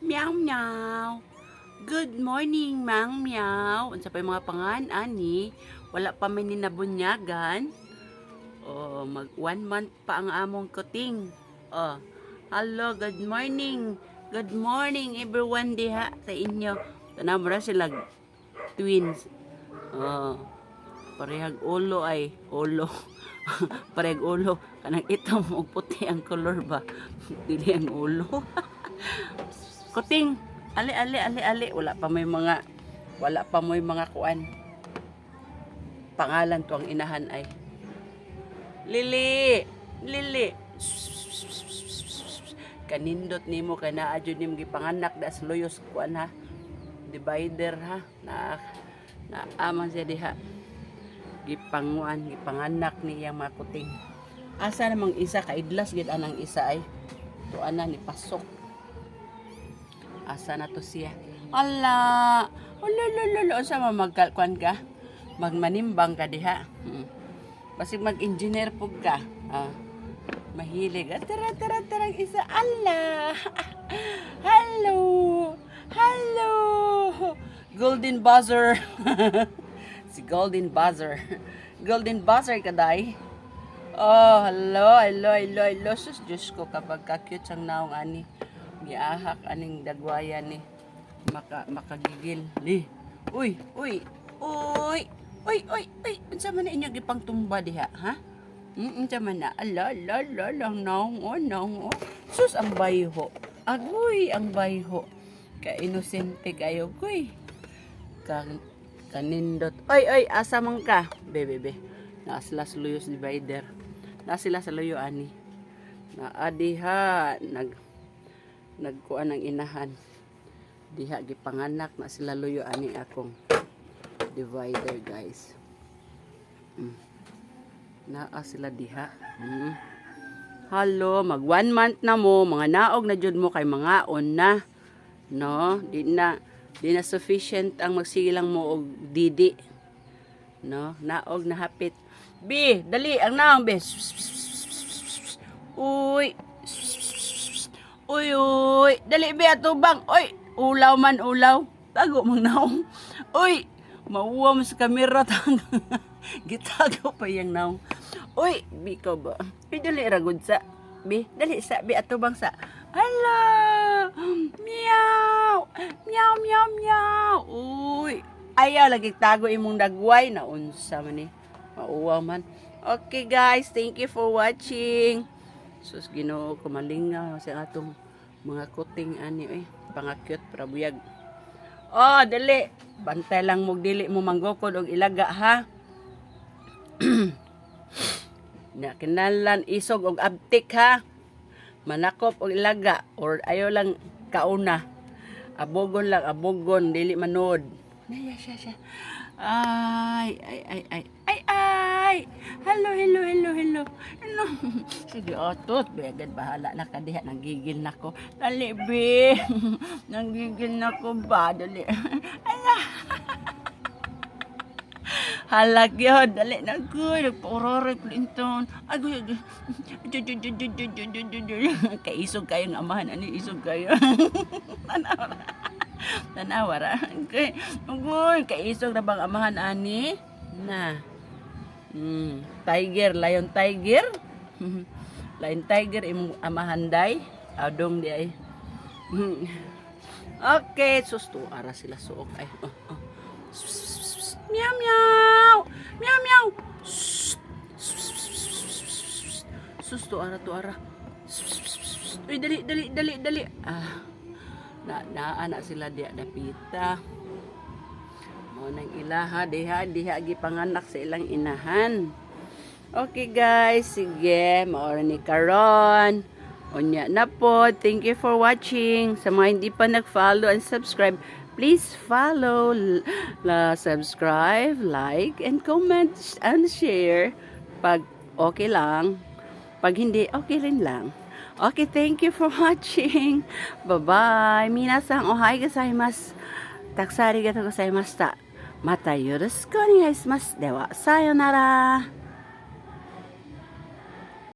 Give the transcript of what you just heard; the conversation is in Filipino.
Meow meow. Good morning, Mang Meow. Unsa pa yung mga pangan ani? Wala pa may ninabunyagan. Oh, mag 1 month pa ang among kuting. Oh, hello, good morning. Good morning everyone diha sa inyo. Tanaw ra sila twins. Oh, parehag ulo ay ulo. Parehag ulo. Kanang itom ug puti ang color ba? Dili ang ulo. Kuting, ali. Wala pa may mga kuan. Pangalan to ang inahan ay. Lili. Kanindot nimo kay naa jud nimo gipanganak das loyos kuan ha. Divider ha. Na aman siya diha. Gipanganak niyang mga kuting. Asa namang isa kaidlas gid anang isa ay. To ana ni pasok. Asa na to siya? Ala! Sa magkalkuan ka? Magmanimbang ka diha. Basig mag-engineer pug ka. Mahilig. Tara isa. Ala! Hello! Golden buzzer. Si Golden buzzer. Golden buzzer kaday. Oh, hello. Sus, Diyos ko kapag ka-cute sang naong ani. Giahak aning dagwayan ni makagigil li. Uy. Unsa man inyo gipang tumba diha, ha? Unsa man na? Ala, naong. Sus ang bayho. Agoy ang bayho. Ka inosente kayo, goy. Kanindot. Oy, asa man ka? Bebe. Naasla sa luyos divider. Nasila sa luyo ani. Naadiha nagkuan ang inahan. Diha gipanganak na sila luyo ani akong divider, guys. Naa sila diha. Hello, mag 1 month na mo, mga naog na jud mo kay mga on na. No, di na sufficient ang magsilang mo og didi. No, naog na hapit. Bi, dali ang naong be. Uy, dali be atubang. Uy, ulaw. Tago mang naong. Uy, mauwa mo sa kamera tang. Gitago pa yang naong. Uy, bi ko ba? Uy, dali ragod sa. Bi, dali sa bi atubang sa. Hello. Meow. Uy, ayaw lagi tago imong dagway na unsa man ni. Mauwa man. Okay guys, thank you for watching. Sus Ginoo ko malingaw sa atong mga kuting ani pangakyot para buyag. Oh, dali. Bantay lang mo dili mo manggukod og ilaga ha. Na kinalan isog og abtik ha. Manakop og ilaga or ayo lang kauna. Abogon dili manod. Naya siya. Ay. Hello. Sige, otot. Agad bahala na kadiha. Nanggigil na ko. Dali, be. Nanggigil na ko ba? Dali. Halak yun. Dali na ko. Nagpa-urore Clinton. Agoy. Kaisog kayo ng amahan. Ano isog kayo? Tanawara. Okay. Agoy. Kaisog na bang amahan ani? Na. Lion tiger. Lion tiger imong amahanday. Adong di ay. Okay, susto ara sila suok ay. Meow. Susto ara to ara. Uy, dali. Naa sila diya dapita. Mo nang ilaha diha gipanganak sa ilang inahan. Okay guys, sige, maora ni karon. Unya na po. Thank you for watching. Sa mga hindi pa nag-follow and subscribe, please follow, subscribe, like, and comment and share. Pag okay lang. Pag hindi, okay rin lang. Okay, thank you for watching. Bye-bye. Minasan ohayo gozaimasu. Takusari arigatou gozaimashita. Mata yoroshiku onegai shimasu. Dewa, sayonara.